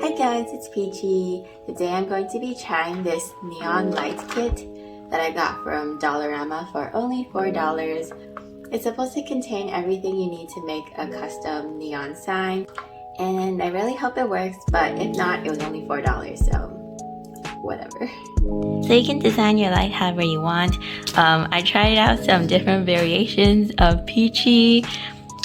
Hi guys, it's Peachy. Today I'm going to be trying this neon light kit that I got from Dollarama for only $4. It's supposed to contain everything you need to make a custom neon sign, and I really hope it works, but if not, it was only $4, so whatever. So you can design your light however you want. I tried out some different variations of peachy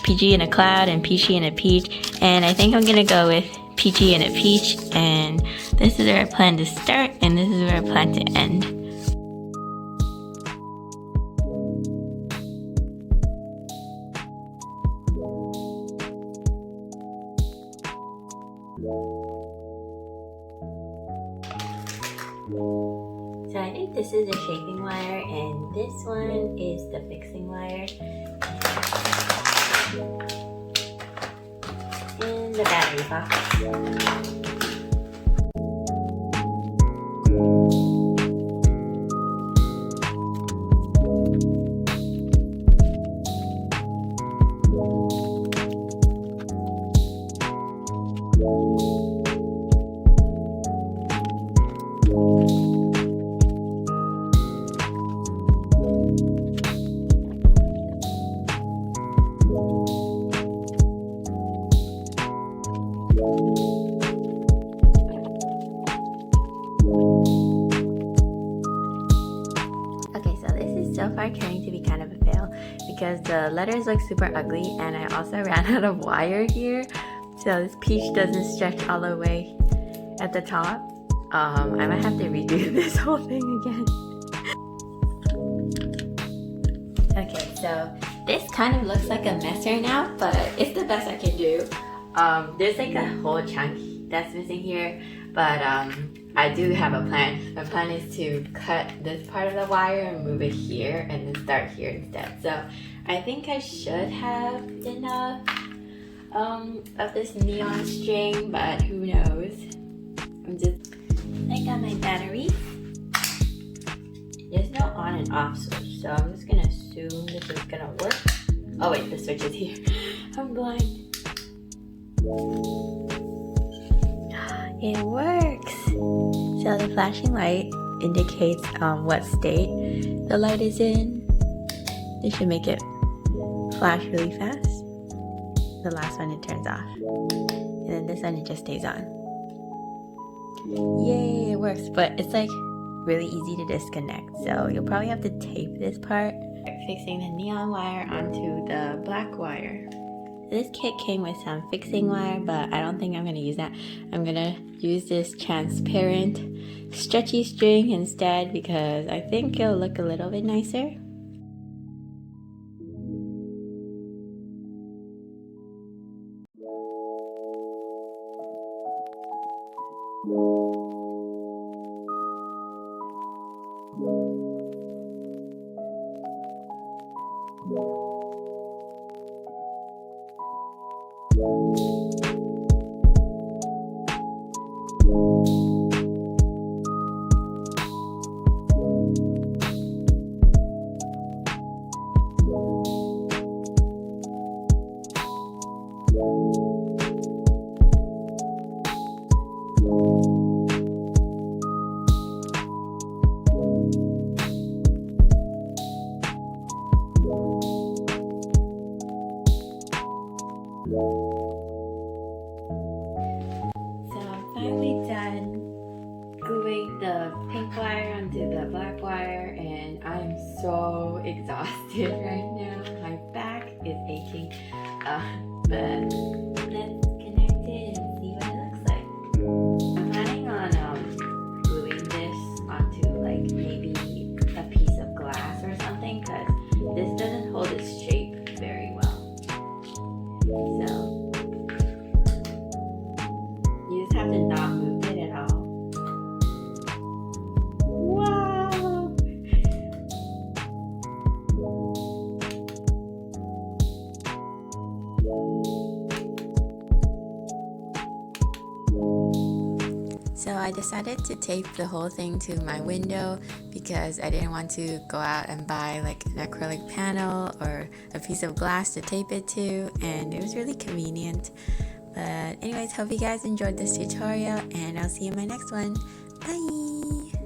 in a cloud, and peachy in a peach, and I think I'm gonna go with peachy in a peach, and this is where I plan to start and this is where I plan to end. So I think this is a shaping wire and this one is the fixing wire. And the battery box. So far turning to be kind of a fail because the letters look super ugly, and I also ran out of wire here, so this peach doesn't stretch all the way at the top. I might have to redo this whole thing again. Okay, so this kind of looks like a mess right now, but it's the best I can do. There's like a whole chunk that's missing here, but I do have a plan. My plan is to cut this part of the wire and move it here and then start here instead. So I think I should have enough of this neon string, but who knows. I got my battery. There's no on and off switch, so I'm just gonna assume this is gonna work. Oh wait, the switch is here. I'm blind. It works! So the flashing light indicates what state the light is in. This should make it flash really fast. The last one it turns off. And then this one it just stays on. Yay, it works, but it's like really easy to disconnect. So you'll probably have to tape this part. Fixing the neon wire onto the black wire. This kit came with some fixing wire, but I don't think I'm going to use that. I'm going to use this transparent stretchy string instead because I think it'll look a little bit nicer. Finally done gluing the pink wire onto the black wire, and I am so exhausted right now. My back is aching, but let's connect it and see what it looks like. I'm planning on gluing this onto like maybe a piece of glass or something because this doesn't hold its shape very well. So you just have to not move it at all. Wow! So I decided to tape the whole thing to my window because I didn't want to go out and buy like an acrylic panel or a piece of glass to tape it to, and it was really convenient. But anyways, hope you guys enjoyed this tutorial, and I'll see you in my next one. Bye!